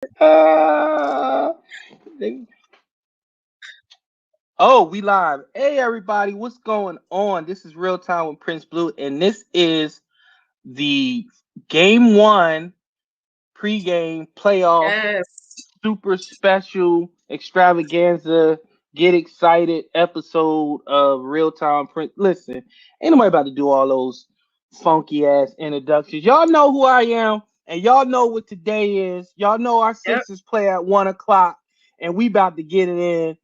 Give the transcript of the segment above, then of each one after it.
Uh, oh, we live. Hey, everybody, what's going on? This is Real Time with Prince Blue, and this is the Game One pregame playoff Yes. super special extravaganza. Get excited episode of Real Time Prince. Listen, ain't nobody about to do all those funky ass introductions. Y'all know who I am, and y'all know what today is. Y'all know our Yep. Sixers play at 1 o'clock, and we about to get it in.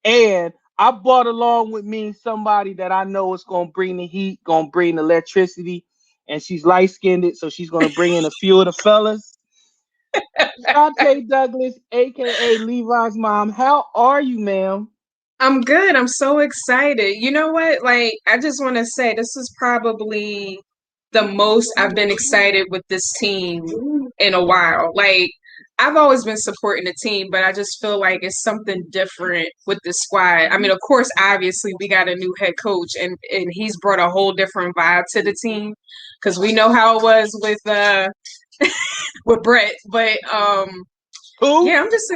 And I brought along with me somebody that I know is gonna bring the heat, gonna bring the electricity, and she's light skinned, so she's gonna bring in a few of the fellas. Chante Douglas, AKA Levi's mom. How are you, ma'am? I'm good. I'm so excited. You know what? Like, I just want to say this is probably the most I've been excited with this team in a while. Like, I've always been supporting the team, but I just feel like it's something different with the squad. I mean, of course, obviously, we got a new head coach, and he's brought a whole different vibe to the team because we know how it was with Brett. But Who? yeah, I'm just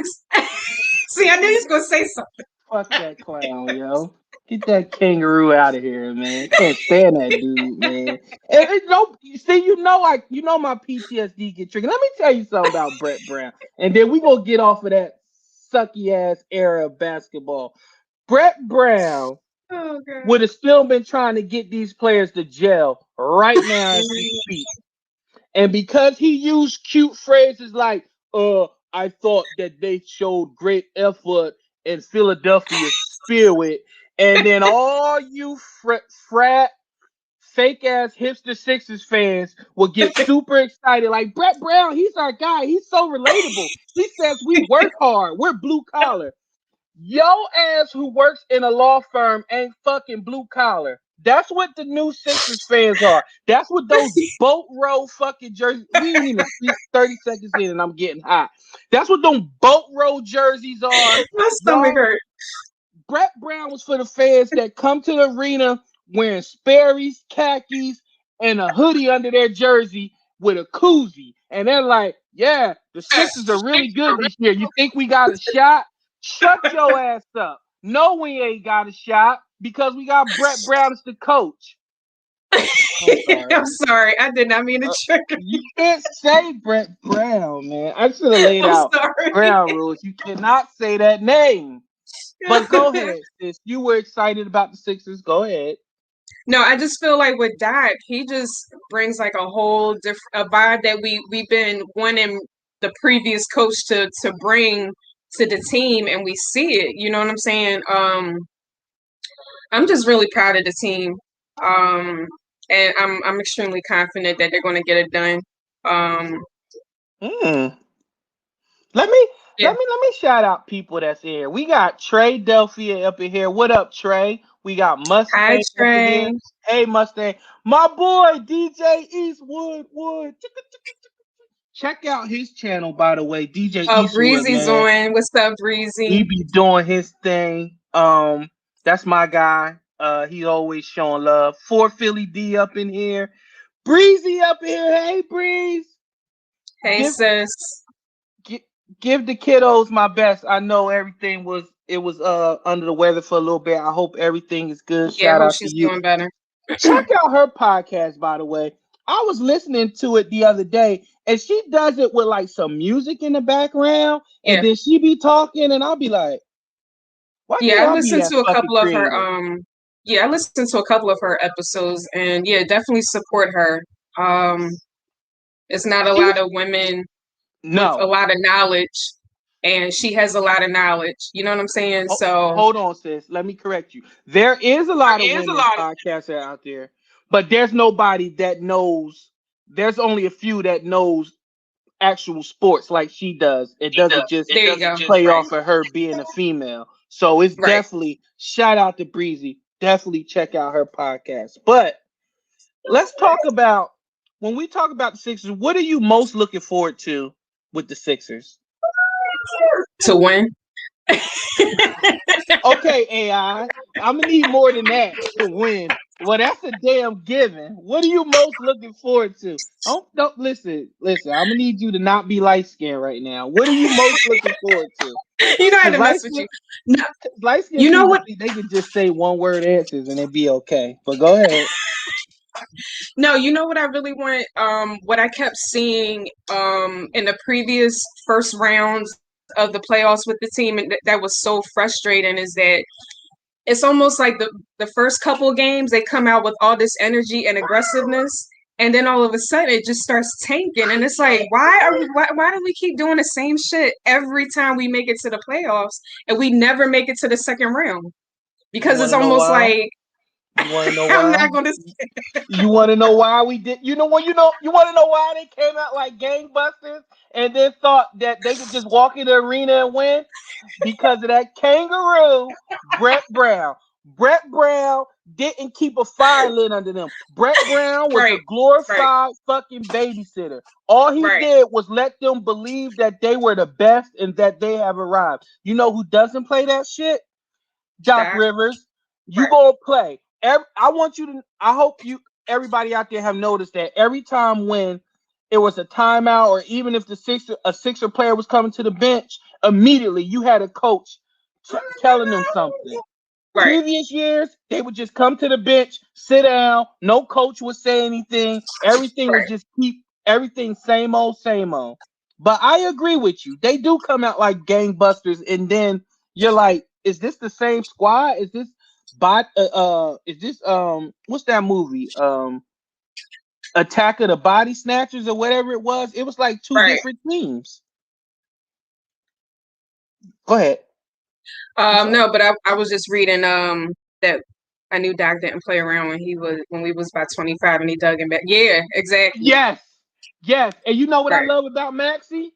see. I knew he was gonna say something. Fuck that clown, yo. Get that kangaroo out of here, man. Can't stand that dude, man. And no, see, you know my PTSD get triggered. Let me tell you something about Brett Brown, and then we gonna get off of that sucky ass era of basketball. Brett Brown Oh god. would have still been trying to get these players to jail right now as we speak. And because he used cute phrases like, I thought that they showed great effort in Philadelphia spirit. And then all you frat, fake ass hipster Sixers fans will get super excited. Like, Brett Brown, he's our guy. He's so relatable. He says we work hard. We're blue collar. Yo ass who works in a law firm ain't fucking blue collar. That's what the new Sixers fans are. That's what those boat row fucking jerseys. We ain't even 30 seconds in and I'm getting hot. That's what them boat row jerseys are. My stomach Y'all, hurt. Brett Brown was for the fans that come to the arena wearing Sperry's, khakis, and a hoodie under their jersey with a koozie. And they're like, yeah, the Sixers are really good this year. You think we got a shot? Shut your ass up. No, we ain't got a shot because we got Brett Brown as the coach. I'm sorry. I'm sorry. I did not mean to trigger You you. can't say Brett Brown, man. I should have laid I'm out sorry. ground rules. You cannot say that name. But go ahead, sis. You were excited about the Sixers. Go ahead. No, I just feel like with Doc, he just brings like a whole different a vibe that we've been wanting the previous coach to bring to the team, and we see it. You know what I'm saying? I'm just really proud of the team. Um, and I'm extremely confident that they're going to get it done. Um, Mm. Let me yeah. let me shout out people that's here. We got Trey Delphia up in here. What up, Trey? We got Hi, Mustang up in here. Trey. Hey, Mustang. My boy DJ Eastwood Wood. Check out his channel, by the way, DJ Eastwood, Breezy's man. on. What's up, He Breezy? be doing his thing. That's my guy. He always showing love. For Philly D up in here. Breezy up in here. Hey, Breeze. Hey, Give sis. gi- give the kiddos my best. I know everything was under the weather for a little bit. I hope everything is good. Yeah, I Shout hope out to she's you. doing better. Check out her podcast, by the way. I was listening to it the other day, and she does it with like some music in the background, and Yeah. then she be talking, and I'll be like, why Yeah, can't I I be listened that to a fucking couple of her creative? yeah, I listened to a couple of her episodes and yeah, definitely support her. Um it's not a She lot of women with a no. lot of knowledge and she has a lot of knowledge. You know what I'm saying? So Hold on, sis. Let me correct you. There is a lot of women podcasters out there, but there's nobody that knows. There's only a few that knows actual sports like she does. It doesn't just there you go. play off of her being a female. So it's Right. definitely shout out to Breezy. Definitely check out her podcast. But let's talk about when we talk about the Sixers. What are you most looking forward to with the Sixers? To win. Okay, AI. I'm gonna need more than that to win. Well, that's a damn given. What are you most looking forward to? Don't listen. I'm gonna need you to not be light skinned right now. What are you most looking forward to? You know I had Because to mess with you. No, light skinned you know people what? think they can just say one word answers and it be okay. But go ahead. No, you know what I really want? What I kept seeing in the previous first rounds of the playoffs with the team, and that was so frustrating, is that it's almost like the first couple games they come out with all this energy and aggressiveness, and then all of a sudden it just starts tanking, and it's like, why do we keep doing the same shit every time we make it to the playoffs, and we never make it to the second round? You Because want it's to know almost why? like You want to know I'm why? not going to. You want to know why we did? You want to know why they came out like gangbusters and then thought that they could just walk in the arena and win? Because of that kangaroo, Brett Brown. Brett Brown didn't keep a fire lit under them. Brett Brown was a Right, right, glorified fucking babysitter. All he right. did was let them believe that they were the best and that they have arrived. You know who doesn't play that shit? Doc Doc. Rivers. You Right, gonna play. I want you to. I hope you, everybody out there, have noticed that every time when it was a timeout, or even if a Sixer player was coming to the bench, immediately you had a coach telling them something. right, Previous years, they would just come to the bench, sit down. No coach would say anything. Everything would right. just keep everything same old, same old. But I agree with you. They do come out like gangbusters, and then you're like, is this the same squad? Is this is this what's that movie? Attack of the Body Snatchers or whatever it was. It was like two Right. different teams. Go ahead. I'm sorry. No, but I was just reading that I knew Doc didn't play around when we was about 25 and he dug him back. Yeah, exactly. Yes. Yes. And you know what I Right, love about Maxie?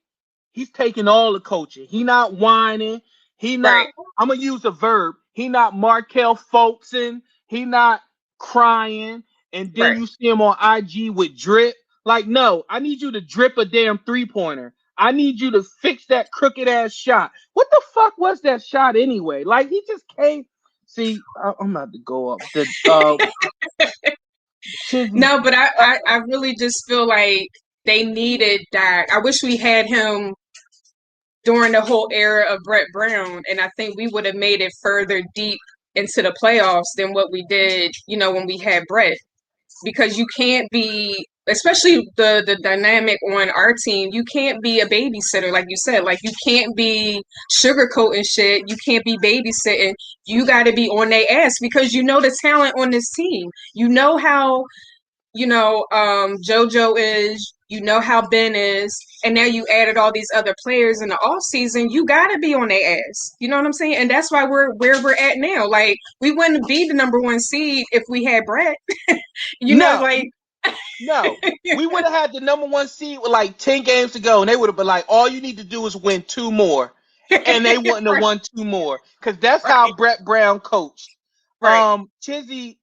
He's taking all the coaching. He not whining. He not, right, I'm gonna use a verb. He not Markel Fultzing. He not crying. And then right. you see him on IG with drip. Like, no, I need you to drip a damn 3-pointer. I need you to fix that crooked ass shot. What the fuck was that shot anyway? Like, he just came. See, I'm about to go up. The Chizzy. No, but I really just feel like they needed Doc. I wish we had him during the whole era of Brett Brown, and I think we would have made it further deep into the playoffs than what we did, when we had Brett. Because you can't be, especially the dynamic on our team, you can't be a babysitter, like you said. Like, you can't be sugarcoating shit. You can't be babysitting. You got to be on their ass because you know the talent on this team. You know how JoJo is, how Ben is, and now you added all these other players in the off season. You gotta be on their ass. You know what I'm saying? And that's why we're where we're at now. Like, we wouldn't be the number one seed if we had Brett. No, Like no. We would have had the number one seed with like 10 games to go, and they would have been like, all you need to do is win two more. And they wouldn't have right, won two more. Because that's how right, Brett Brown coached. right. Chizzy,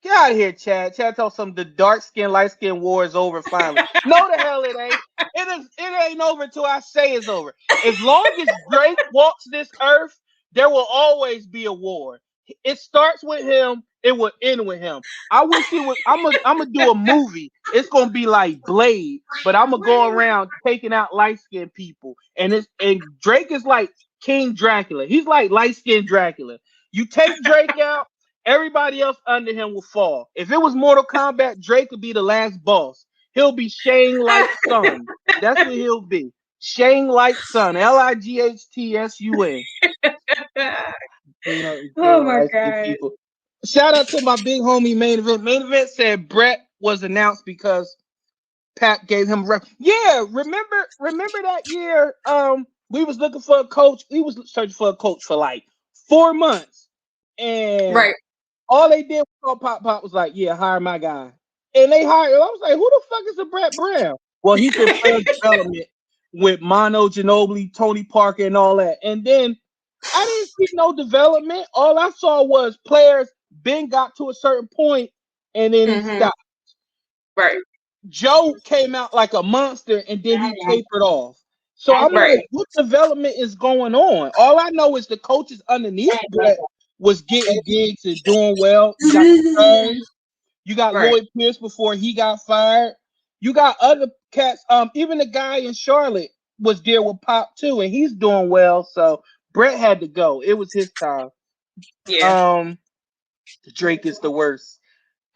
get out of here, Chad. Chad told some the dark skin, light skin war is over finally. No, the hell it ain't. It ain't over until I say it's over. As long as Drake walks this earth, there will always be a war. It starts with him, it will end with him. I wish he would. I'm gonna do a movie. It's gonna be like Blade, but I'm gonna go around taking out light skinned people. And Drake is like King Dracula. He's like light skinned Dracula. You take Drake out, everybody else under him will fall. If it was Mortal Kombat, Drake would be the last boss. He'll be Shang Light Sun. That's what he'll be. Shang Light Sun. Lighthtsun. Oh Damn my light skinned god. people. Shout out to my big homie Main Event. Main Event said Brett was announced because Pat gave him a rep. Yeah, remember that year? We was looking for a coach. We was searching for a coach for like 4 months. And Right. all they did was call Pop was like, yeah, hire my guy. And they hired him. I was like, who the fuck is a Brett Brown? Well, he's in player development with Mono Ginobili, Tony Parker, and all that. And then I didn't see no development. All I saw was players Ben got to a certain point and then he hmm stopped. Right. Joe came out like a monster and then he tapered off. So I'm Right. like, what development is going on? All I know is the coaches underneath Brett was getting gigs and doing well. You got the Suns. You got Right. Lloyd Pierce before he got fired. You got other cats. Even the guy in Charlotte was there with Pop too, and he's doing well. So Brett had to go. It was his time. Yeah. Um, Drake is the worst.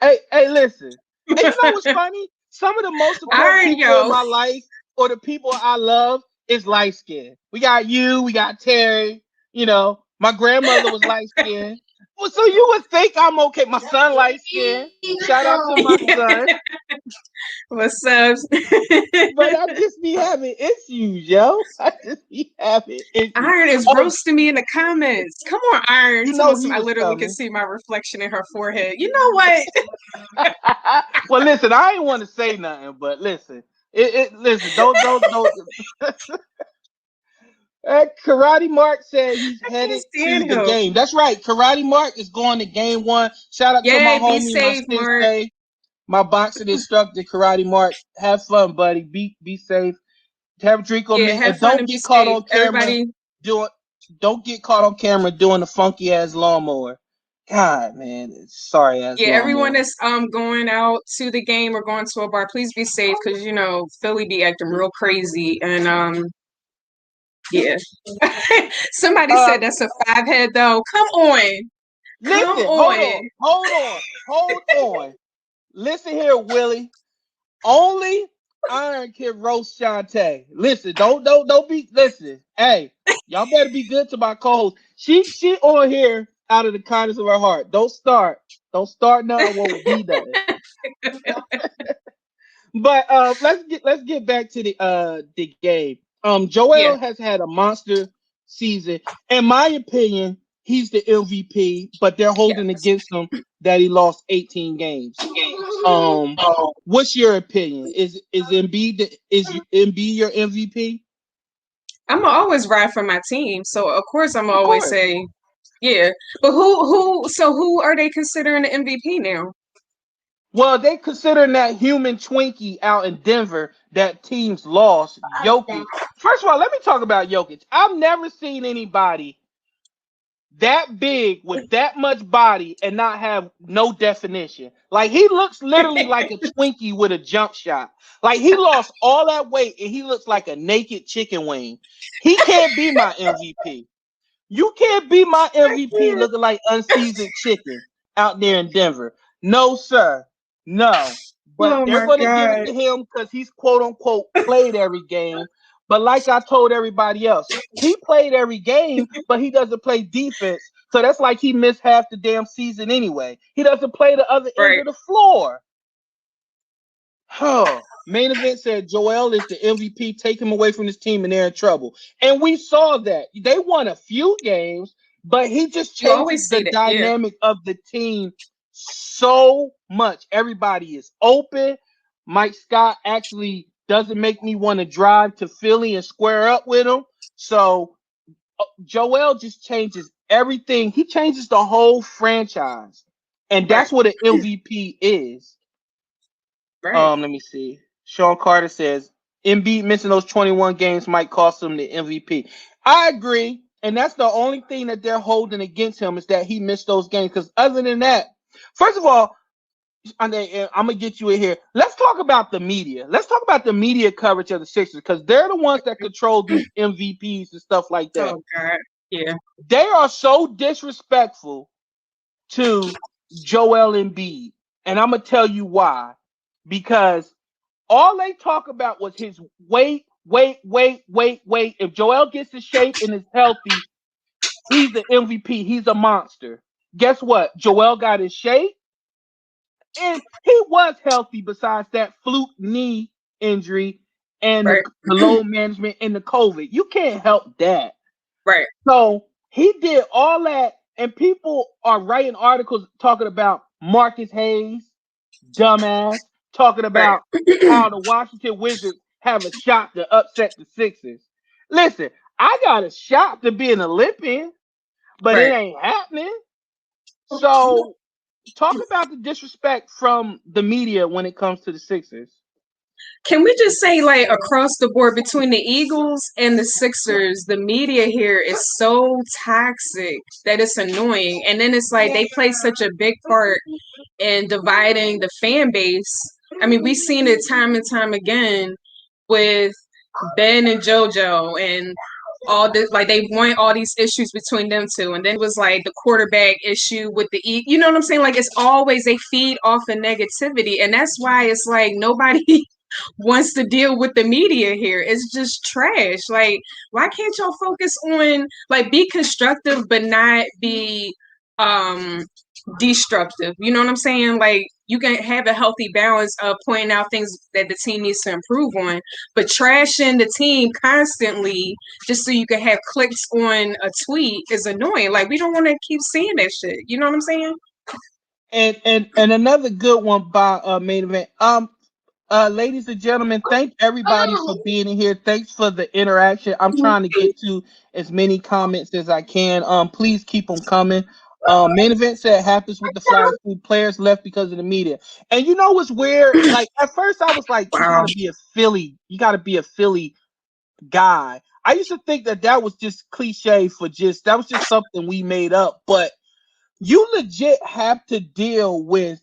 Hey, listen. And you know what's funny? Some of the most All important right, people in yo. my life, or the people I love, is light skin. We got you. We got Terry. You know, my grandmother was light skin. Well, so you would think I'm okay. My son light skin. Shout out to my son. What's up? But I just be having issues, yo. I just be having issues. Iron is Oh, roasting me in the comments. Come on, Iron. you Tell know us he I was literally can coming. see my reflection in her forehead. You know what? Well, listen, I ain't want to say nothing, but listen, listen, don't. Karate Mark said he's I can't headed to stand the him. game. That's right. Karate Mark is going to game one. Shout out to my Yay, be homie, my safe, Mark. sensei, my boxing instructor, Karate Mark. Have fun, buddy. Be safe. Have a drink on Yeah, me, have and fun don't and be get caught safe. on camera Everybody, doing. Don't get caught on camera doing the funky ass lawnmower. God, man, sorry ass yeah, everyone lawnmower. that's going out to the game or going to a bar, please be safe because you know Philly be acting real crazy and yeah. Somebody Uh, said that's a five head though. Come on. Come listen, on. hold on. Listen here, Willie. Only Iron can roast Chante. Listen, don't be. Listen, hey, y'all better be good to my co-host. She on here out of the kindness of her heart. Don't start nothing. Won't be nothing. But let's get back to the game. Yeah, Joel has had a monster season. In my opinion, he's the MVP, but they're yeah. holding against him that he lost 18 games. Um, what's your opinion? Is Embiid your MVP? I'm gonna always ride for my team, so of course I'm gonna Of always course. say, yeah. But who are they considering the MVP now? Well, they considering that human Twinkie out in Denver that teams lost, Jokic. First of all, let me talk about Jokic. I've never seen anybody that big with that much body and not have no definition. Like he looks literally like a Twinkie with a jump shot. Like he lost all that weight and he looks like a naked chicken wing. He can't be my MVP. You can't be my I MVP can't. looking like unseasoned chicken out there in Denver. No, sir. No. But Oh they're my going to give it god. to him because he's quote unquote played every game. But like I told everybody else, he played every game, but he doesn't play defense. So that's like he missed half the damn season anyway. He doesn't play the other end Right. of the floor. Huh. Main event said Joel is the MVP. Take him away from this team and they're in trouble. And we saw that. They won a few games, but he just You changes always the see that. Yeah. dynamic of the team so much. Everybody is open. Mike Scott actually doesn't make me want to drive to Philly and square up with him. So Joel just changes everything. He changes the whole franchise. And Right. that's what an MVP is. Right. Let me see. Sean Carter says Embiid missing those 21 games might cost him the MVP. I agree, and that's the only thing that they're holding against him is that he missed those games. Because other than that, first of all, I'm gonna get you in here. Let's talk about the media. Let's talk about the media coverage of the Sixers because they're the ones that control these MVPs and stuff like that. Oh god. Yeah. They are so disrespectful to Joel Embiid, and I'm gonna tell you why. Because all they talk about was his weight. If Joel gets in shape and is healthy, he's the MVP. He's a monster. Guess what? Joel got in shape and he was healthy besides that fluke knee injury and Right. the load management and the COVID. You can't help that. Right. So he did all that, and people are writing articles talking about Marcus Hayes, dumbass, talking Right. about how the Washington Wizards have a shot to upset the Sixers. Listen, I got a shot to be an Olympian, but it Right. ain't happening. So talk about the disrespect from the media when it comes to the Sixers. Can we just say, like, across the board between the Eagles and the Sixers, the media here is so toxic that it's annoying. And then it's like they play such a big part in dividing the fan base. I mean, we've seen it time and time again with Ben and JoJo and all this. Like, they want all these issues between them two. And then it was like the quarterback issue with the E. You know what I'm saying? Like, it's always they feed off of negativity. And that's why it's like nobody wants to deal with the media here. It's just trash. Like, why can't y'all focus on, like, be constructive but not be destructive? You know what I'm saying? Like, you can have a healthy balance of pointing out things that the team needs to improve on, but trashing the team constantly just so you can have clicks on a tweet is annoying. Like, we don't want to keep seeing that shit. You know what I'm saying? And another good one by main event. Ladies and gentlemen, thank everybody for being in here. Thanks for the interaction. I'm trying to get to as many comments as I can. Please keep them coming. Main event said happens with the Flyers. Players left because of the media. And you know what's weird? Like, at first I was like, Wow. you gotta be a Philly guy. I used to think that was just cliche that was just something we made up. But you legit have to deal with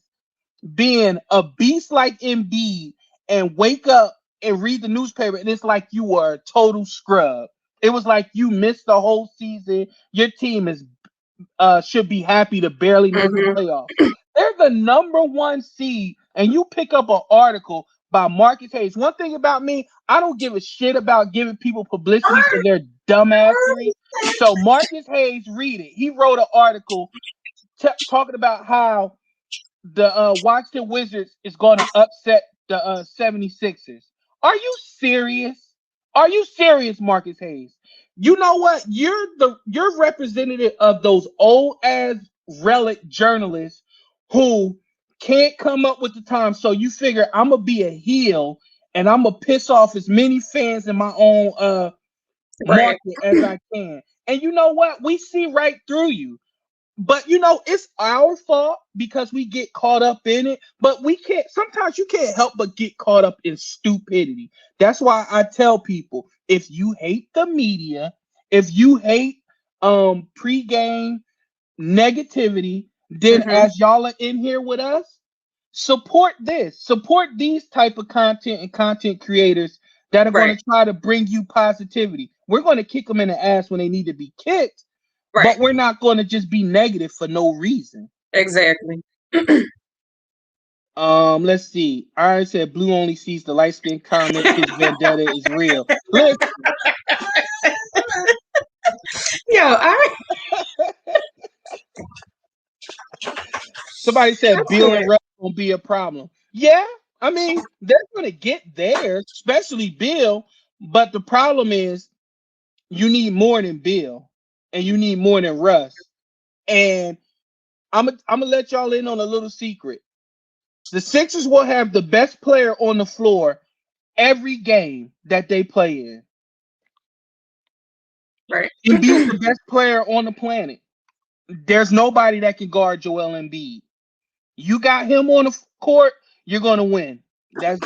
being a beast like Embiid and wake up and read the newspaper and it's like you were a total scrub. It was like you missed the whole season. Your team should be happy to barely make the playoffs. They're the number 1 seed, and you pick up an article by Marcus Hayes. One thing about me, I don't give a shit about giving people publicity for their dumbassery. So Marcus Hayes, read it. He wrote an article talking about how the Washington Wizards is going to upset the 76ers. Are you serious? Are you serious, Marcus Hayes? You know what? You're representative of those old ass relic journalists who can't come up with the time. So you figure I'm gonna be a heel and I'm gonna piss off as many fans in my own market as I can. And you know what? We see right through you. But you know, it's our fault because we get caught up in it. But sometimes you can't help but get caught up in stupidity. That's why I tell people, if you hate the media, if you hate pregame negativity, then as y'all are in here with us, support these type of content and content creators that are going to try to bring you positivity. We're going to kick them in the ass when they need to be kicked. But we're not going to just be negative for no reason. Exactly. Let's see. I already said Blue only sees the light skin comment. His vendetta is real. Listen. Yo, Somebody said Bill and Russ won't be a problem. Yeah, I mean, they're going to get there, especially Bill. But the problem is you need more than Bill. And you need more than Russ. And I'm gonna let y'all in on a little secret. The Sixers will have the best player on the floor every game that they play in. Right. Embiid's the best player on the planet. There's nobody that can guard Joel Embiid. You got him on the court, you're gonna win.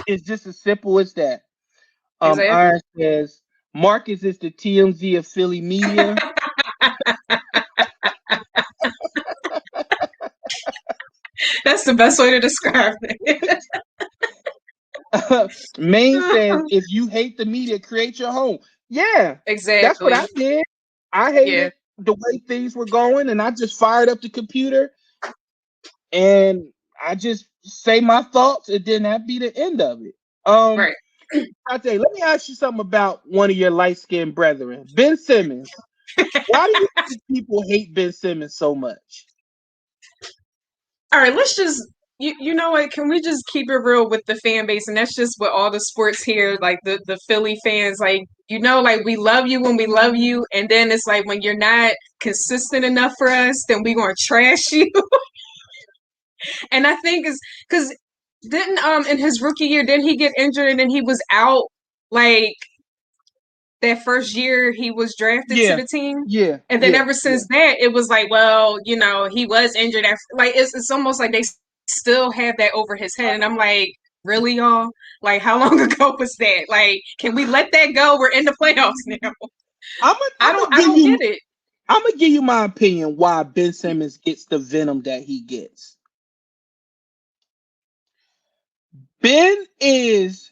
It's just as simple as that. Exactly. Iron says Marcus is the TMZ of Philly media. That's the best way to describe it. Maine says, if you hate the media, create your home. Yeah, exactly. That's what I did. I hated the way things were going, and I just fired up the computer, and I just say my thoughts, and then that'd be the end of it. Right. Chante, let me ask you something about one of your light-skinned brethren, Ben Simmons. Why do you think people hate Ben Simmons so much? All right, let's just, you know what, can we just keep it real with the fan base? And that's just with all the sports here, like the Philly fans, like, you know, like we love you when we love you. And then it's like when you're not consistent enough for us, then we're going to trash you. And I think it's because didn't in his rookie year, didn't he get injured and then he was out like that first year he was drafted to the team? Yeah. And then ever since that, it was like, well, you know, he was injured. Like, it's almost like they still have that over his head. And I'm like, Really, y'all? Like, how long ago was that? Like, can we let that go? We're in the playoffs now. I'm gonna I give don't you get it. I'm gonna give you my opinion why Ben Simmons gets the venom that he gets. Ben is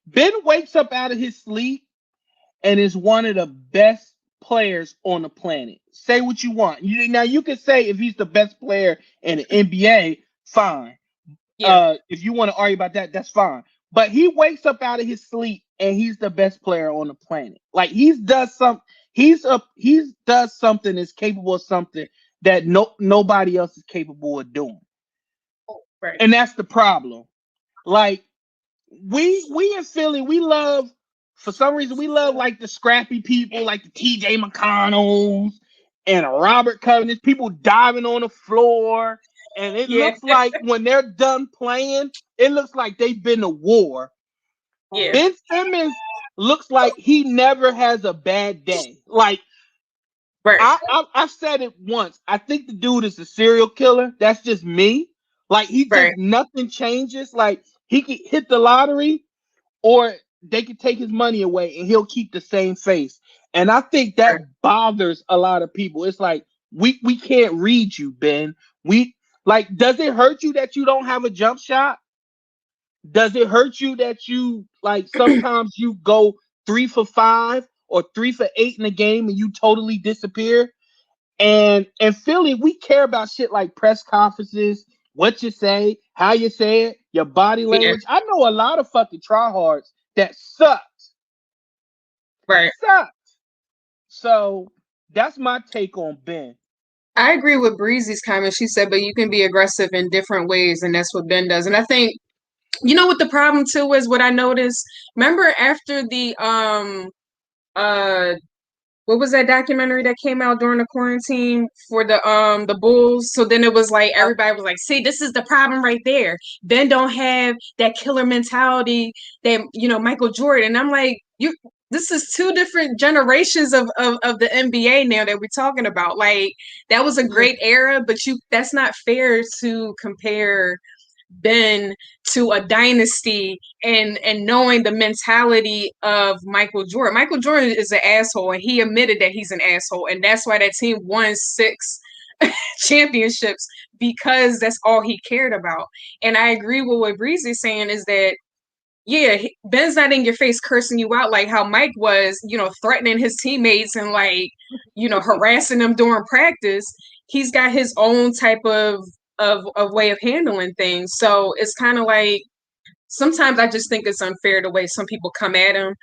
Ben wakes up out of his sleep and is one of the best players on the planet. Say what you want. Now you can say if he's the best player in the NBA, fine. Yeah, If you want to argue about that, that's fine. But he wakes up out of his sleep and he's the best player on the planet. Like he does something is capable of something that nobody else is capable of doing. right. And that's the problem. Like we in Philly, we love for some reason we love like the scrappy people, like the TJ McConnells and Robert Covington, people diving on the floor. And it Yeah, looks like when they're done playing, it looks like they've been to war. yeah, Ben Simmons looks like he never has a bad day. Like right, I've said it once. I think the dude is a serial killer. That's just me. Like he right, just nothing changes. Like he could hit the lottery or they could take his money away and he'll keep the same face. And I think that right. bothers a lot of people. It's like we can't read you, Ben. We like does it hurt you that you don't have a jump shot? Does it hurt you that you like sometimes you go 3 for 5 or 3 for 8 in a game and you totally disappear? And Philly, we care about shit like press conferences, what you say it, your body Yeah, language. I know a lot of fucking tryhards that right. sucked. So that's my take on Ben. I agree with Breezy's comment. She said, but you can be aggressive in different ways, and that's what Ben does. And I think, you know what the problem too is, what I noticed? Remember after the uh what was that documentary that came out during the quarantine for the Bulls? So then it was like everybody was like, "See, this is the problem right there. Ben don't have that killer mentality that Michael Jordan." And I'm like, you. This is two different generations of the NBA now that we're talking about. Like that was a Yeah. great era, but that's not fair to compare been to a dynasty and knowing the mentality of Michael Jordan. Michael Jordan is an asshole and he admitted that he's an asshole and that's why that team won 6 championships because that's all he cared about. And I agree with what Breezy's saying is that yeah, Ben's not in your face cursing you out like how Mike was, threatening his teammates and like, harassing them during practice. He's got his own type of way of handling things. So it's kind of like sometimes I just think it's unfair the way some people come at him.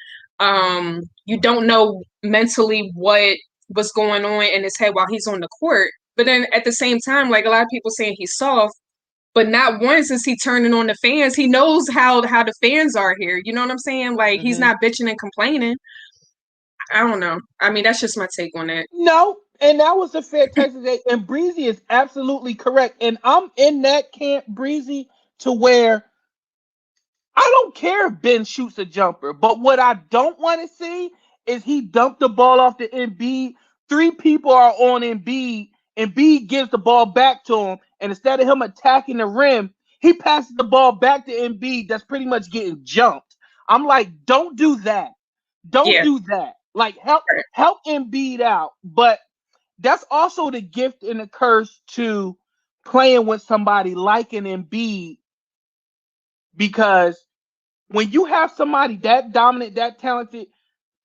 You don't know mentally what was going on in his head while he's on the court. But then at the same time, like a lot of people saying he's soft, but not once is he turning on the fans. He knows how the fans are here. You know what I'm saying? Like he's Mm-hmm. not bitching and complaining. I don't know. I mean, that's just my take on it. No, and that was a fair take today. And Breezy is absolutely correct. And I'm in that camp, Breezy, to where I don't care if Ben shoots a jumper, but what I don't want to see is he dumped the ball off to Embiid. 3 people are on Embiid. Embiid gives the ball back to him, and instead of him attacking the rim, he passes the ball back to Embiid. That's pretty much getting jumped. I'm like, don't do that. Don't Yeah. do that. Like, help Embiid out. But that's also the gift and the curse to playing with somebody like an Embiid because when you have somebody that dominant, that talented,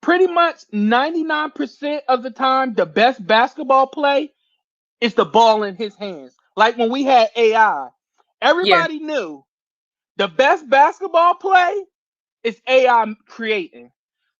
pretty much 99% of the time, the best basketball play is the ball in his hands. Like when we had AI, Yeah. everybody knew the best basketball play is AI creating. Right.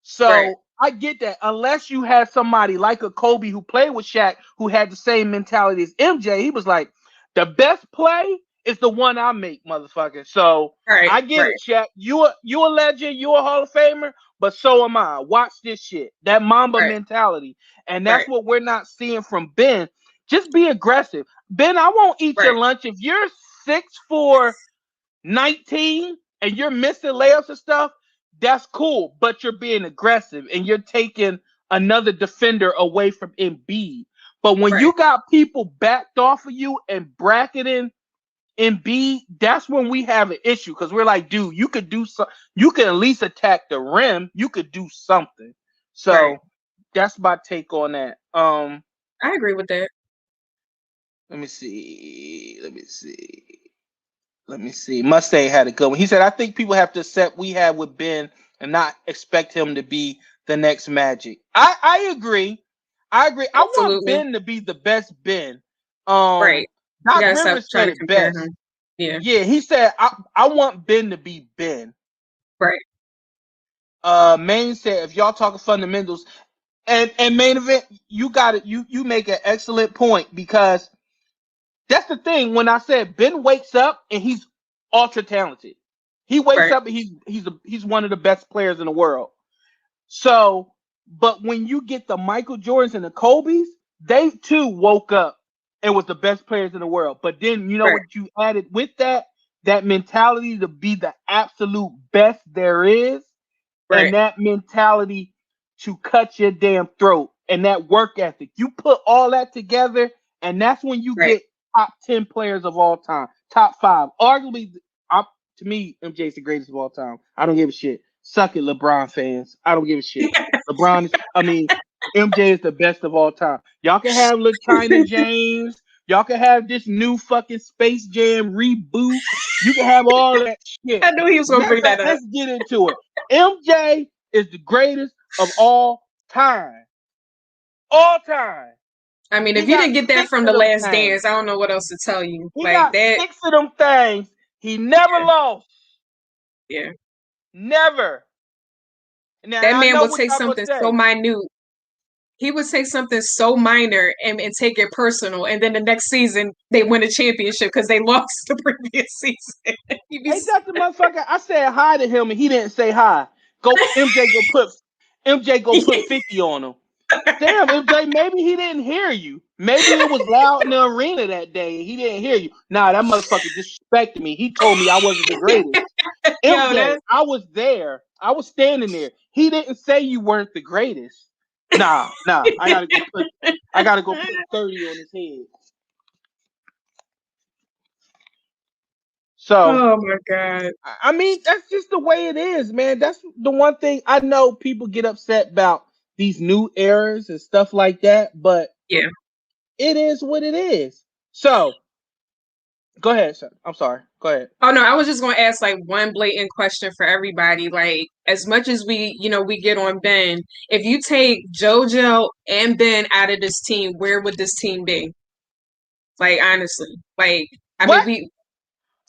So I get that. Unless you had somebody like a Kobe who played with Shaq who had the same mentality as MJ, he was like, the best play is the one I make, motherfucker. So Right. I get Right. it, Shaq. You a legend, you a Hall of Famer, but so am I. Watch this shit. That Mamba Right. mentality. And that's Right. what we're not seeing from Ben. Just be aggressive. Ben, I won't eat your Right. lunch. If you're 6'19" and you're missing layups and stuff, that's cool, but you're being aggressive and you're taking another defender away from Embiid. But when Right. you got people backed off of you and bracketing Embiid, that's when we have an issue because we're like, dude, you could do some, you can at least attack the rim. You could do something. Right. So that's my take on that. I agree with that. Let me see. Mustang had a good one. He said, I think people have to accept we have with Ben and not expect him to be the next Magic. I agree. I want Absolutely. Ben to be the best Ben. Right. You Doc gotta stop Rivers trying said to it compare best. him. Yeah. Yeah, he said, I want Ben to be Ben. Right. Main said, if y'all talking fundamentals, and main event, you got it. You make an excellent point because that's the thing. When I said Ben wakes up and he's ultra talented, he wakes Right. up and he's one of the best players in the world. So, but when you get the Michael Jordans and the Kobe's, they too woke up and was the best players in the world. But then you know Right. what you added with that mentality to be the absolute best there is, Right. and that mentality to cut your damn throat and that work ethic. You put all that together, and that's when you Right. get top 10 players of all time, top 5. Arguably, to me, MJ is the greatest of all time. I don't give a shit. Suck it, LeBron fans. I don't give a shit. MJ is the best of all time. Y'all can have little China James. Y'all can have this new fucking Space Jam reboot. You can have all that shit. I knew he was gonna bring that up. Let's get into it. MJ is the greatest of all time. All time. I mean, He if you got didn't get that 6 from of The them Last things. Dance, I don't know what else to tell you. He Like got that. 6 of them things. He never lost. Yeah. Never. Now That I man know would what take y'all gonna something so say. minute. He would take something so minor and take it personal, and then the next season they win a championship because they lost the previous season. Ain't that the motherfucker? I said hi to him and he didn't say hi. MJ go put 50 on him. Damn, MJ, maybe he didn't hear you. Maybe it was loud in the arena that day and he didn't hear you. Nah, that motherfucker disrespected me. He told me I wasn't the greatest. Yo, MJ, I was there. I was standing there. He didn't say you weren't the greatest. Nah. I gotta go put 30 on his head. So oh my god. I mean, that's just the way it is, man. That's the one thing I know people get upset about these new eras and stuff like that, but Yeah. it is what it is. So, go ahead, sir. I'm sorry. Go ahead. Oh no, I was just gonna ask like one blatant question for everybody. Like, as much as we get on Ben, if you take JoJo and Ben out of this team, where would this team be? Like, honestly, like, I mean, What? we.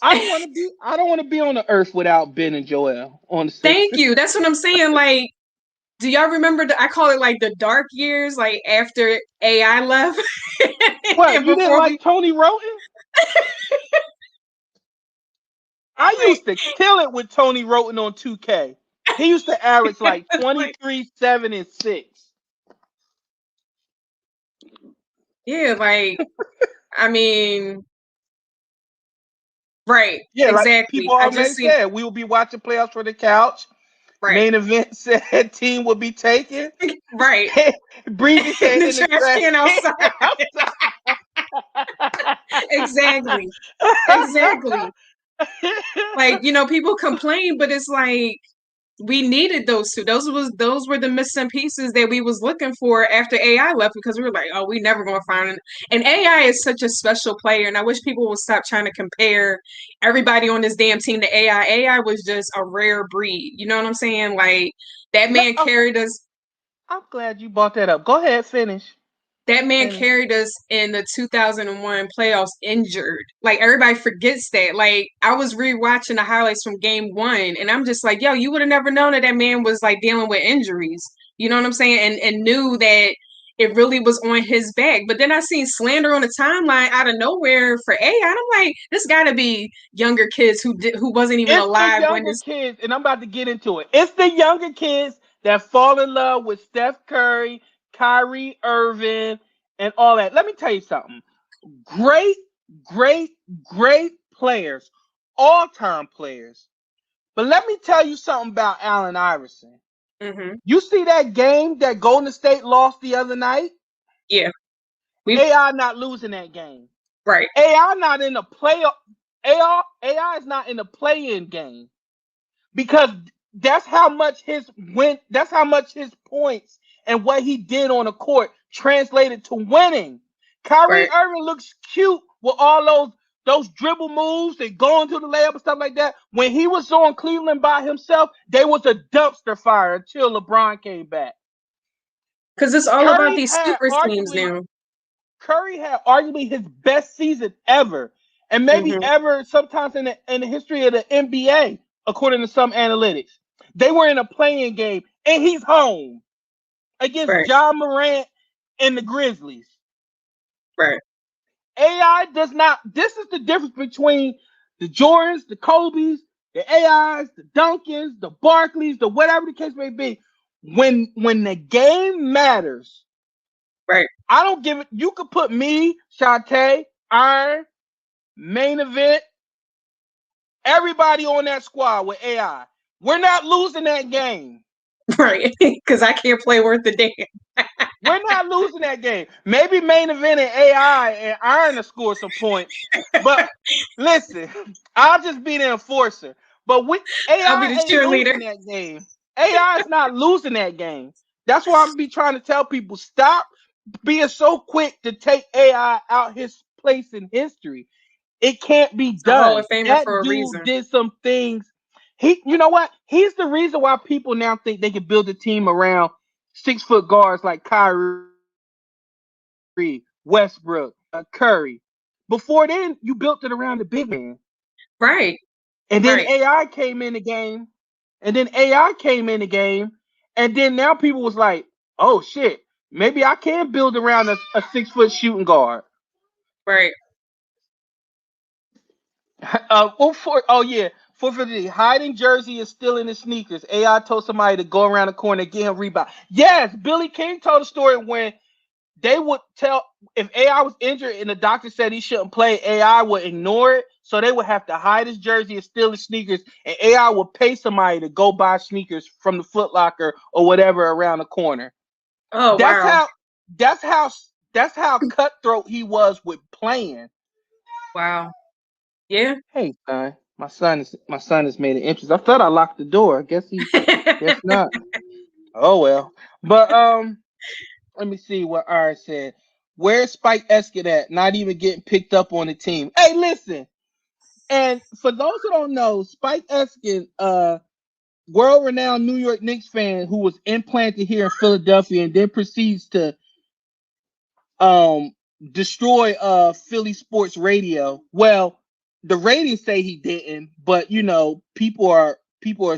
I don't want to be on the earth without Ben and Joel on the same. Thank you. That's what I'm saying. Like, do y'all remember? I call it like the dark years, like after AI left, What? and You didn't before we. like Tony Roten? I Like, used to kill it with Tony Roten on 2K. He used to average like 23, 7, and 6. yeah, like, I mean, right, Yeah, like exactly. people I just already seen said, we will be watching playoffs for the couch. right, Main event said team will be taken. right. Breezy said The in the trash trash can can outside. Exactly. Exactly. Like, people complain, but it's like we needed those two. Those were the missing pieces that we was looking for after AI left because we were like, oh, we never gonna find it. And AI is such a special player, and I wish people would stop trying to compare everybody on this damn team to AI. AI was just a rare breed. You know what I'm saying? Like that man carried us. I'm glad you brought that up. Go ahead, finish. That man Finish. carried us in the 2001 playoffs injured. Like everybody forgets that. Like I was rewatching the highlights from game 1 and I'm just like, yo, you would have never known that that man was like dealing with injuries. You know what I'm saying? And knew that it really was on his back. But then I seen slander on the timeline out of nowhere for AI. And I'm like, this got to be younger kids who wasn't even It's the alive when younger this. kids, and I'm about to get into it. It's the younger kids that fall in love with Steph Curry, Kyrie Irving, and all that. Let me tell you something. Great, great, great players, all-time players. But let me tell you something about Allen Iverson. Mm-hmm. You see that game that Golden State lost the other night? Yeah, we AI not losing that game. right. AI not in the playoff. AI is not in the play-in game because that's how much his points and what he did on the court translated to winning. Kyrie Right. Irving looks cute with all those dribble moves and going to the layup and stuff like that. When he was on Cleveland by himself, they was a dumpster fire until LeBron came back. Because it's all about Curry these had super teams arguably now. Curry had arguably his best season ever, and maybe Hmm. ever sometimes in the history of the NBA, according to some analytics. They were in a playing game, and he's home against Right. John Morant and the Grizzlies. Right. AI does not. This is the difference between the Jordans, the Kobe's, the AIs, the Duncans, the Barkleys, the whatever the case may be. When the game matters, Right. I don't give it. You could put me, Chante, Iron, Main Event, everybody on that squad with AI. We're not losing that game. Right. Because I can't play worth a damn. We're not losing that game. Maybe Main Event and AI and Iron to score some points. But listen, I'll just be the enforcer. But I'll be the AI ain't cheerleader. losing that game. AI is not losing that game. That's why I'm be trying to tell people stop being so quick to take AI out his place in history. It can't be A Hall of done. Famer That for a dude reason. did some things. You know what? He's the reason why people now think they can build a team around 6 foot guards like Kyrie, Westbrook, Curry. Before then, you built it around the big man, Right. and then Right. AI came in the game, and then AI came in the game, and then now people was like, "Oh shit, maybe I can build around a 6 foot shooting guard." Right. Oh yeah, 450. Hiding jersey is still in his sneakers. AI told somebody to go around the corner and get him rebound. Yes, Billy King told a story when they would tell if AI was injured and the doctor said he shouldn't play, AI would ignore it. So they would have to hide his jersey and steal his sneakers, and AI would pay somebody to go buy sneakers from the Foot Locker or whatever around the corner. Oh That's wow. how that's how that's how cutthroat he was with playing. Wow. Yeah. Hey son, my son has made an entrance. I thought I locked the door. Guess not. Oh well. But let me see what R said. Where's Spike Eskin at? Not even getting picked up on the team. Hey, listen. And for those who don't know, Spike Eskin, world-renowned New York Knicks fan who was implanted here in Philadelphia and then proceeds to um destroy Philly sports radio. Well, the ratings say he didn't, but people are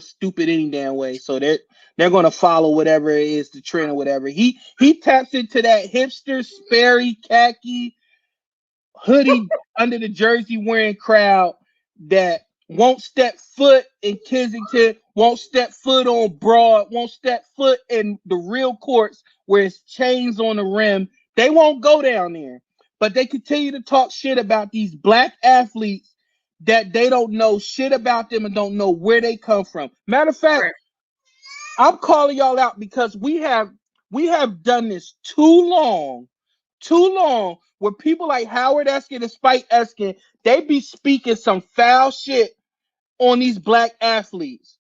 stupid any damn way, so they're gonna follow whatever it is the trend or whatever. He taps into that hipster Sperry khaki hoodie under the jersey wearing crowd that won't step foot in Kensington, won't step foot on Broad, won't step foot in the real courts where it's chains on the rim. They won't go down there. But they continue to talk shit about these black athletes that they don't know shit about them and don't know where they come from. Matter of fact, Right. I'm calling y'all out because we have done this too long where people like Howard Eskin and Spike Eskin, they be speaking some foul shit on these black athletes.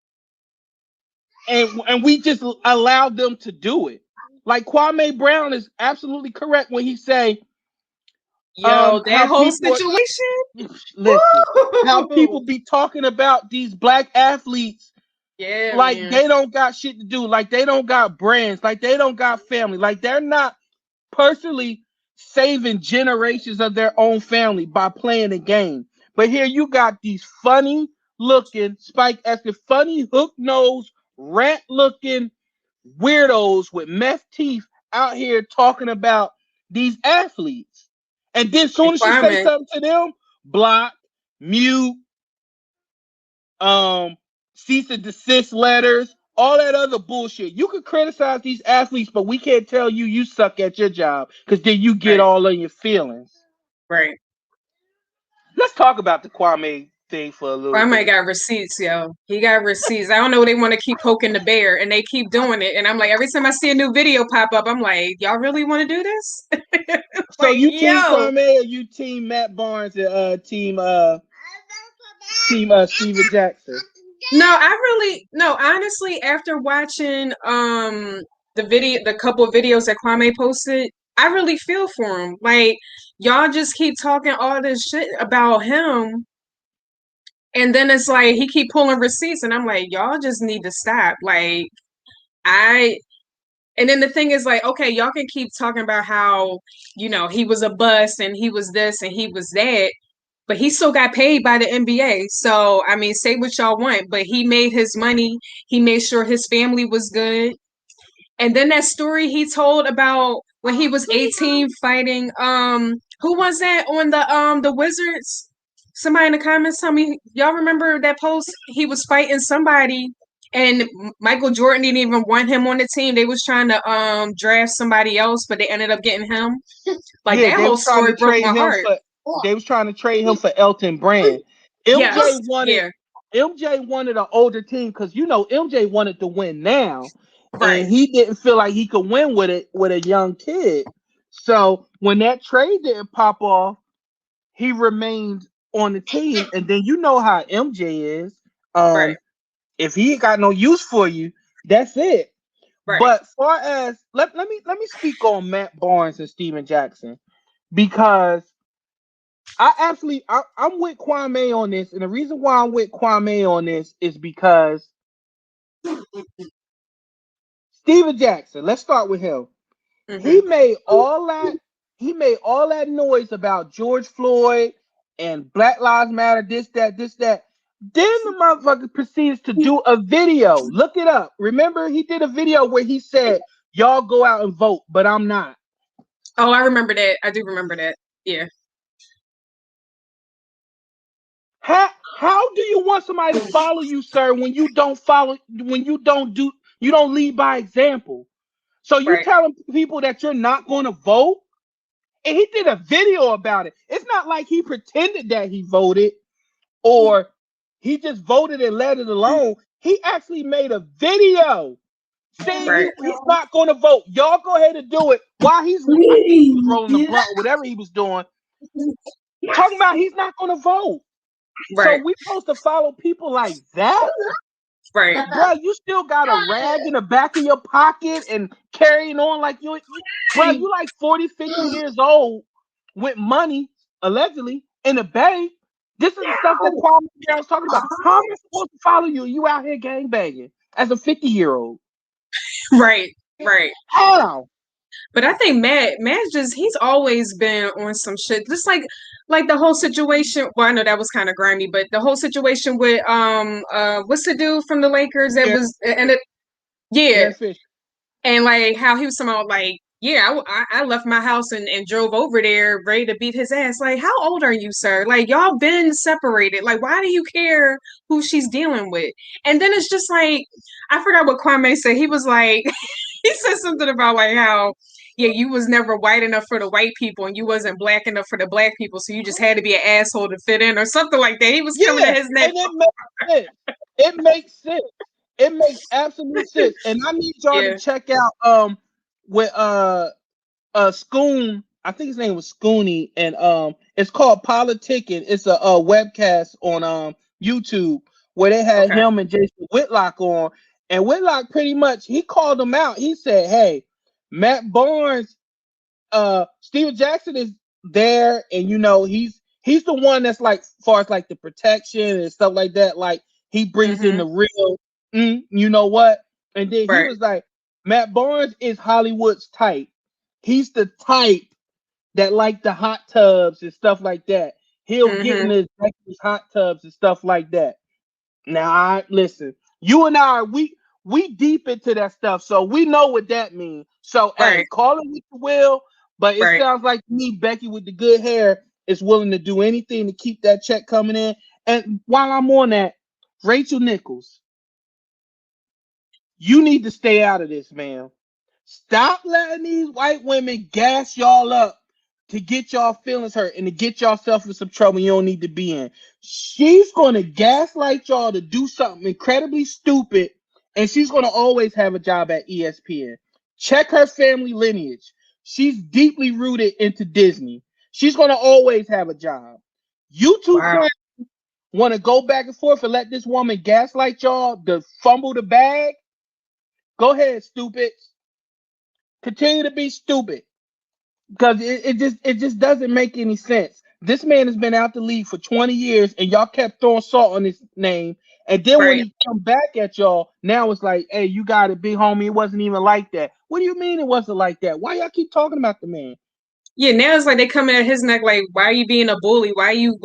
And we just allowed them to do it. Like Kwame Brown is absolutely correct when he say Yo, that how whole people situation. listen, how Woo! people be talking about these black athletes Yeah, like man. they don't got shit to do, like they don't got brands, like they don't got family, like they're not personally saving generations of their own family by playing the game. But here you got these funny looking Spike Eskin, funny hook nose, rat looking weirdos with meth teeth out here talking about these athletes. And then soon as you say Requirement. something to them, block, mute, um, cease and desist letters, all that other bullshit. You can criticize these athletes, but we can't tell you suck at your job because then you get Right. all in your feelings. Right. Let's talk about the Kwame thing for a little Kwame bit. got receipts, yo. He got receipts. I don't know. They want to keep poking the bear, and they keep doing it. And I'm like, every time I see a new video pop up, I'm like, y'all really want to do this? So Like, you team yo, Kwame or you team Matt Barnes and team Steven Jackson. No, honestly, after watching the couple of videos that Kwame posted, I really feel for him. Like, y'all just keep talking all this shit about him, and then it's like he keep pulling receipts, and I'm like, y'all just need to stop. Like, I and then the thing is like, okay, y'all can keep talking about how, he was a bust and he was this and he was that, but he still got paid by the NBA. So, I mean, say what y'all want, but he made his money. He made sure his family was good. And then that story he told about when he was 18 fighting who was that on the Wizards? Somebody in the comments tell me, y'all remember that post? He was fighting somebody and Michael Jordan didn't even want him on the team. They was trying to draft somebody else, but they ended up getting him. Like, Yeah, that they whole was trying story to broke trade my him heart. for. They was trying to trade him for Elton Brand. MJ Yes. wanted. Yeah. MJ wanted an older team because MJ wanted to win now, Right. and he didn't feel like he could win with it with a young kid. So when that trade didn't pop off, he remained on the team. And then you know how MJ is. Right. If he ain't got no use for you, that's it. Right. But far as let me speak on Matt Barnes and Steven Jackson because I'm with Kwame on this, and the reason why I'm with Kwame on this is because Steven Jackson. Let's start with him. He Mm-hmm. made all that noise about George Floyd and Black Lives Matter, this, that, this, that. Then the motherfucker proceeds to do a video. Look it up. Remember, he did a video where he said, "Y'all go out and vote, but I'm not." Oh, I remember that. I do remember that. Yeah. How do you want somebody to follow you, sir, when you don't follow, when you don't lead by example? So you Right. telling people that you're not going to vote? And he did a video about it. It's not like he pretended that he voted or he just voted and let it alone. He actually made a video saying Right. he's not going to vote. Y'all go ahead and do it while I think he was rolling the blunt, whatever he was doing, talking about he's not going to vote. So Right. we supposed to follow people like that? Right. Bro, you still got a rag in the back of your pocket and carrying on like bro, you like 40, 50 years old with money, allegedly, in the bank. This is the stuff that Kwame was talking about. How am I supposed to follow you? You out here gangbanging as a 50-year-old. Right. Right. How? But I think Matt's he's always been on some shit. Just like the whole situation. Well, I know that was kind of grimy, but the whole situation with what's the dude from the Lakers that Derek, was and it, yeah, Derek Fisher. and like how he was somehow like, yeah, I left my house and drove over there ready to beat his ass. Like, how old are you, sir? Like, y'all been separated. Like, why do you care who she's dealing with? And then it's just like, I forgot what Kwame said. He was like, he said something about like how, yeah, you was never white enough for the white people and you wasn't black enough for the black people, so you just had to be an asshole to fit in or something like that. He was coming Yeah, at his neck. and it makes sense. It makes sense. It makes absolute sense. And I need y'all to Yeah. check out with Scoon, I think his name was Scooney, and it's called Politicking. It's a webcast on YouTube where they had Okay. him and Jason Whitlock on, and Whitlock pretty much he called him out. He said, "Hey, Matt Barnes, Steven Jackson is there, and he's the one that's like, far as like the protection and stuff like that. Like he brings in Mm-hmm. the real, you know what?" And then he Right. was like, "Matt Barnes is Hollywood's type. He's the type that like the hot tubs and stuff like that. He'll get in Mm-hmm. his hot tubs and stuff like that." Now, I listen. You and I, we deep into that stuff, so we know what that means. So, hey, Right. call it what you will, but it Right. sounds like to me, Becky with the good hair is willing to do anything to keep that check coming in. And while I'm on that, Rachel Nichols, you need to stay out of this, man. Stop letting these white women gas y'all up to get y'all feelings hurt and to get yourself in some trouble you don't need to be in. She's going to gaslight y'all to do something incredibly stupid, and she's going to always have a job at ESPN. Check her family lineage. She's deeply rooted into Disney. She's going to always have a job. You two Wow. clowns Want to go back and forth and let this woman gaslight y'all to fumble the bag? Go ahead, stupid. Continue to be stupid. Because it just doesn't make any sense. This man has been out the league for 20 years and y'all kept throwing salt on his name. And then when Right. he come back at y'all, now it's like, hey, you got it, big homie. It wasn't even like that. What do you mean it wasn't like that? Why y'all keep talking about the man? Yeah, now it's like they coming at his neck like, why are you being a bully? Why you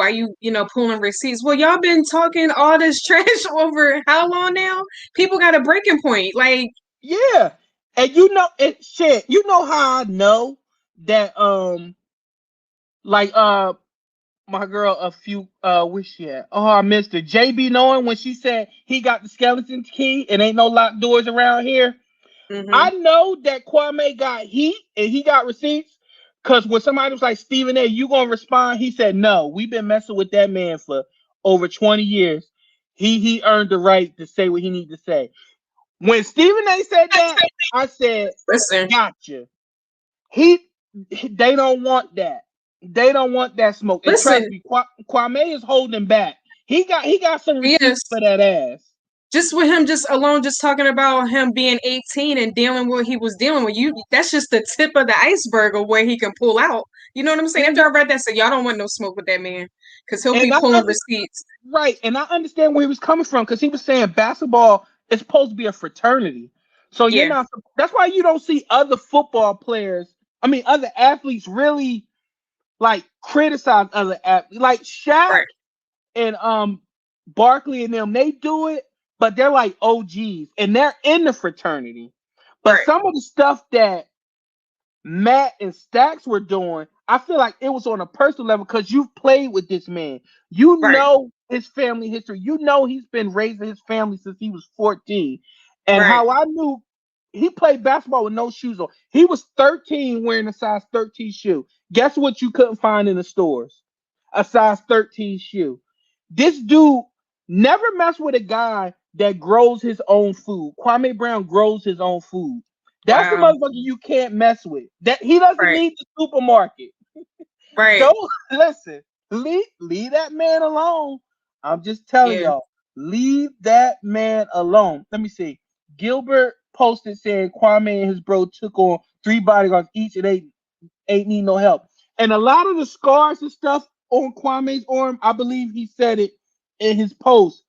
pulling receipts? Well, y'all been talking all this trash over how long now? People got a breaking point. Like, Yeah. And you know it shit. You know how I know that like my girl a few where she at? Oh, I missed her. JB knowing when she said he got the skeleton key and ain't no locked doors around here. mm-hmm, I know that Kwame got heat and he got receipts because when somebody was like, Stephen A, you gonna respond? He said, no, we've been messing with that man for over 20 years. He earned the right to say what he need to say. When Stephen A said that, I said, listen, gotcha. He they don't want that. They don't want that smoke. And trust listen. me, Kwame is holding back. He got some Yes, receipts for that ass. just with him, just alone, just talking about him being 18 and dealing with what he was dealing with. That's just the tip of the iceberg of where he can pull out. You know what I'm saying? After I read that, said y'all don't want no smoke with that man because he'll And be I pulling under, receipts. right, and I understand where he was coming from because he was saying basketball is supposed to be a fraternity. So you're Yeah, not. That's why you don't see other football players. I mean, other athletes really like criticize other athletes, like Shaq right, and Barkley and them. They do it, but they're like OGs and they're in the fraternity. But right, some of the stuff that Matt and Stacks were doing, I feel like it was on a personal level because you've played with this man. You right, know his family history. You know he's been raising his family since he was 14. And right. how I knew he played basketball with no shoes on. He was 13 wearing a size 13 shoe. Guess what you couldn't find in the stores? A size 13 shoe. This dude never messed with a guy that grows his own food. Kwame Brown grows his own food. That's the Wow. motherfucker you can't mess with. That he doesn't Right, need the supermarket. right. Don't listen. Leave that man alone. I'm just telling Yeah. y'all. Leave that man alone. Let me see. Gilbert posted saying Kwame and his bro took on 3 bodyguards each and ain't need no help. And a lot of the scars and stuff on Kwame's arm, I believe he said it in his post.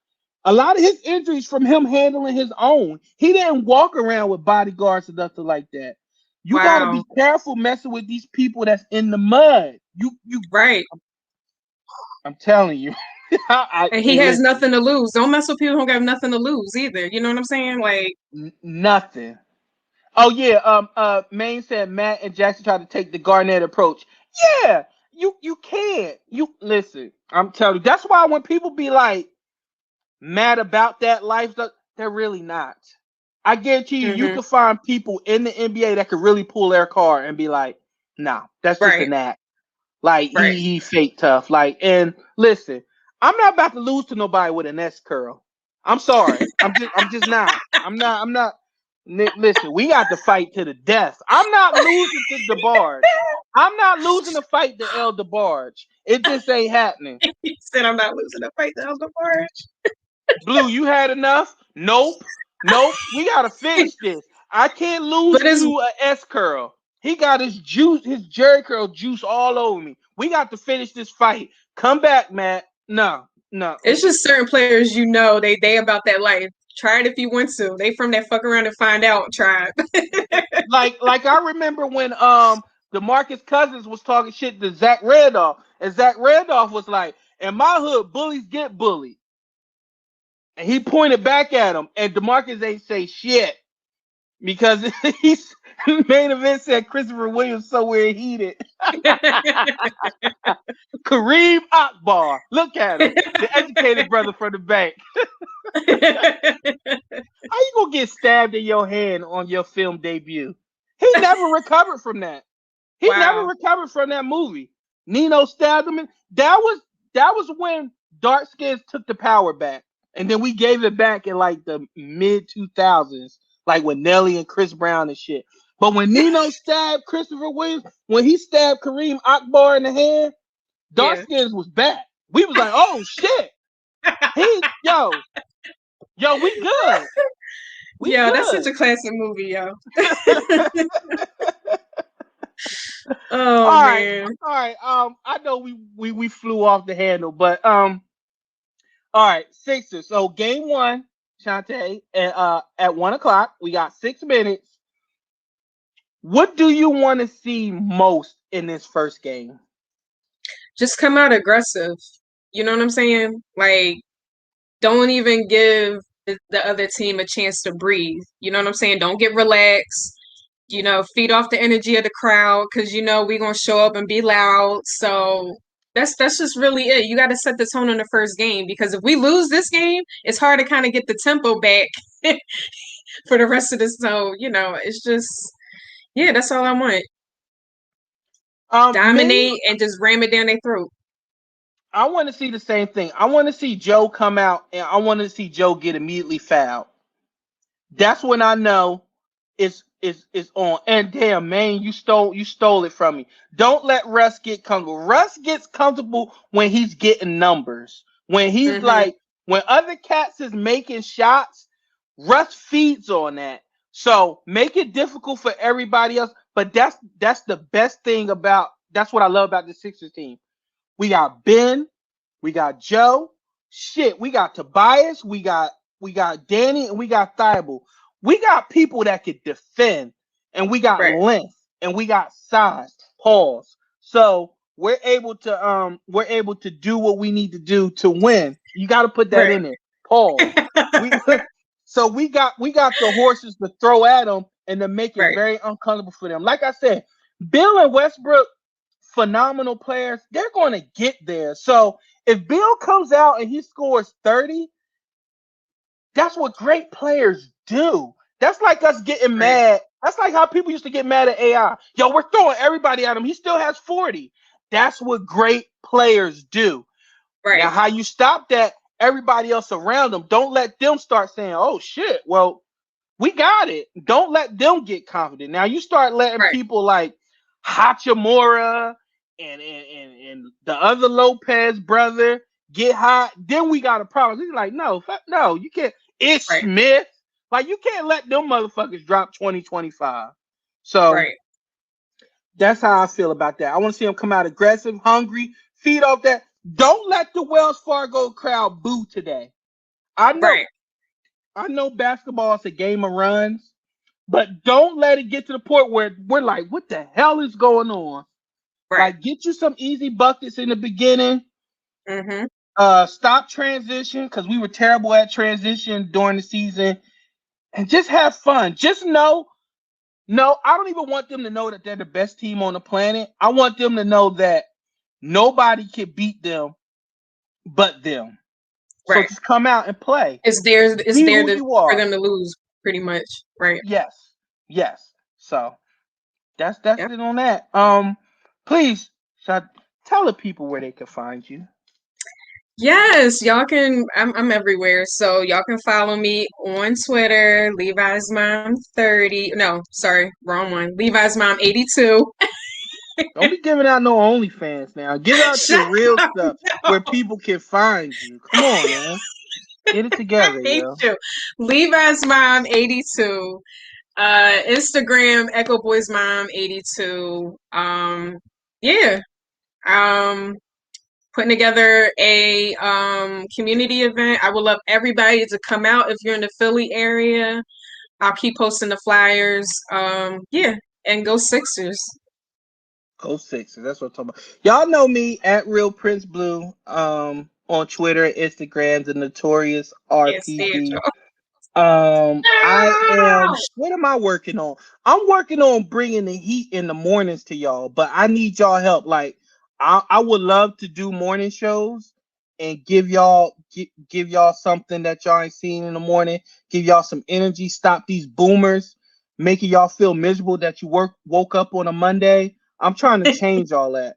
A lot of his injuries from him handling his own. He didn't walk around with bodyguards or nothing like that. You got to Wow. be careful messing with these people that's in the mud. You. Right. I'm telling you. And he Hey, has listen, nothing to lose. Don't mess with people who have nothing to lose either. You know what I'm saying? Like, nothing. Oh yeah, Maine said Matt and Jackson tried to take the Garnett approach. Yeah, you can't. You listen. I'm telling you. That's why when people be like mad about that life, they're really not. I guarantee you, you hmm, can find people in the NBA that could really pull their car and be like, "Nah, that's just right, an act." Like right. he fake tough. Like and listen, I'm not about to lose to nobody with an S curl. I'm sorry. I'm just not. I'm not. Listen, we got to fight to the death. I'm not losing to DeBarge. I'm not losing the fight to El DeBarge. It just ain't happening. He said, I'm not losing a fight to Elder Forge. Blue, you had enough? Nope. Nope. We gotta finish this. I can't lose But it's to a S curl. He got his juice, his Jerry curl juice all over me. We got to finish this fight. Come back, Matt. No, no. it's just certain players you know they about that life. Try it if you want to. They from that fuck around and find out tribe. Like I remember when DeMarcus Cousins was talking shit to Zach Randolph, and Zach Randolph was like, "In my hood, bullies get bullied," and he pointed back at him, and DeMarcus ain't say shit because he's main event said Christopher Williams somewhere heated. Kareem Akbar, look at him, the educated brother from the bank. How you gonna get stabbed in your hand on your film debut? He never recovered from that. He never Wow. recovered from that movie. Nino stabbed him. That was when dark skins took the power back, and then we gave it back in like the mid 2000s, like with Nelly and Chris Brown and shit. But when Nino stabbed Christopher Williams, when he stabbed Kareem Akbar in the hand, dark Yeah. skins was back. We was like, oh shit. Yo, we good. We Yo, that's such good. a classic movie, yo. Oh All right, man. all right. I know we flew off the handle, but all right, Sixers. So game one, Chante, at 1 o'clock. We got 6 minutes. What do you want to see most in this first game? Just come out aggressive. You know what I'm saying? Like, don't even give the other team a chance to breathe. You know what I'm saying? Don't get relaxed. Feed off the energy of the crowd because we're gonna show up and be loud. So that's just really it. You got to set the tone in the first game because if we lose this game, it's hard to kind of get the tempo back for the rest of this. So it's just that's all I want. Me, Dominate and just ram it down their throat. I want to see the same thing. I want to see Joe come out, and I want to see Joe get immediately fouled. That's when I know it's on. And damn, man, you stole it from me. Don't let Russ get comfortable. Russ gets comfortable when he's getting numbers. When he's Mm-hmm. like when other cats is making shots, Russ feeds on that. So make it difficult for everybody else. But that's the best thing about that's what I love about the Sixers team. We got Ben, we got Joe, shit, we got Tobias, we got Danny, and we got Thibault. We got people that could defend, and we got Right. length, and we got size. Pause. So we're able to do what we need to do to win. You got to put that Right. in there. Pause. We so we got the horses to throw at them and to make it Right. very uncomfortable for them. Like I said, Bill and Westbrook, phenomenal players. They're going to get there. So if Bill comes out and he scores 30, that's what great players do. That's like us getting Right. mad. That's like how people used to get mad at AI. Yo, we're throwing everybody at him. He still has 40. That's what great players do. Now, Right. how you stop that, everybody else around them, don't let them start saying, oh, shit, well, we got it. Don't let them get confident. Now, you start letting Right. people like Hachimura and the other Lopez brother get hot, then we got a problem. He's like, no, no, you can't. It's Right. Smith. Like, you can't let them motherfuckers drop 20-25. So Right. that's how I feel about that. I want to see them come out aggressive, hungry, feed off that. Don't let the Wells Fargo crowd boo today. I know, Right. I know basketball is a game of runs, but don't let it get to the point where we're like, what the hell is going on? Right. Like, get you some easy buckets in the beginning. Mm-hmm. Stop transition because we were terrible at transition during the season, and just have fun. Just know, no, I don't even want them to know that they're the best team on the planet. I want them to know that nobody can beat them but them. So Right. just come out and play. It's Be there who you for are. them to lose, pretty much. Right. Yes, yes. So that's Yep. it on that. Please, should I tell the people where they can find you. Yes, y'all can. I'm everywhere, so y'all can follow me on Twitter, Levi's Mom 30. No, sorry, wrong one. Levi's Mom 82. Don't be giving out no OnlyFans now. Give out your Shut real up! stuff No, where people can find you. Come on, man. Get it I together, hate yo. you. Levi's Mom 82. Instagram Echo Boys Mom 82. Yeah. Um, Putting together a community event. I would love everybody to come out if you're in the Philly area. I'll keep posting the flyers. Yeah, and go Sixers. Go Sixers. That's what I'm talking about. Y'all know me at Real Prince Blue. On Twitter, Instagram, the Notorious Can't stand RPD. you. I am. No! What am I working on? I'm working on bringing the heat in the mornings to y'all, but I need y'all help. Like, I would love to do morning shows and give y'all something that y'all ain't seen in the morning. Give y'all some energy. Stop these boomers making y'all feel miserable that you woke up on a Monday. I'm trying to change all that.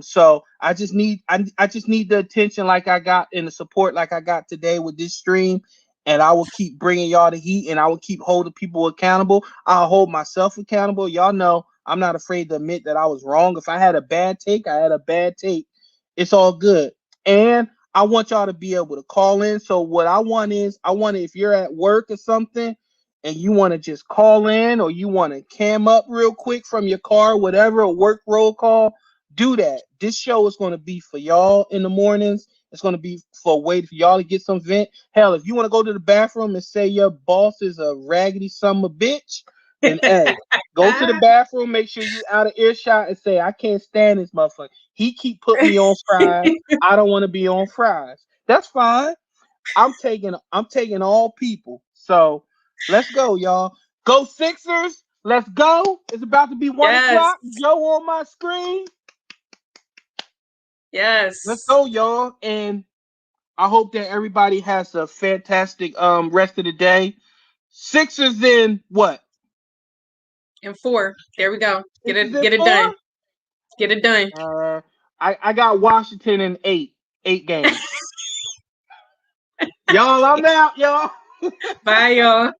So I just need the attention like I got and the support like I got today with this stream, and I will keep bringing y'all the heat, and I will keep holding people accountable. I'll hold myself accountable. Y'all know I'm not afraid to admit that I was wrong. If I had a bad take, I had a bad take. It's all good. And I want y'all to be able to call in. So what I want is, if you're at work or something and you want to just call in, or you want to cam up real quick from your car, whatever, a work roll call, do that. This show is going to be for y'all in the mornings. It's going to be for a way for y'all to get some vent. Hell, if you want to go to the bathroom and say your boss is a raggedy son of a bitch, then hey, go to the bathroom, make sure you out of earshot, and say, I can't stand this motherfucker. He keep putting me on fries. I don't want to be on fries. That's fine. I'm taking all people. So let's go, y'all. Go Sixers. Let's go. It's about to be 1 o'clock. Yes. Joe on my screen. Yes. Let's go, y'all. And I hope that everybody has a fantastic rest of the day. Sixers in what? And 4. There we go. Get Sixers it in get it done. 4? Get it done. I got Washington in 8 games. Y'all, I'm out, y'all. Bye, y'all.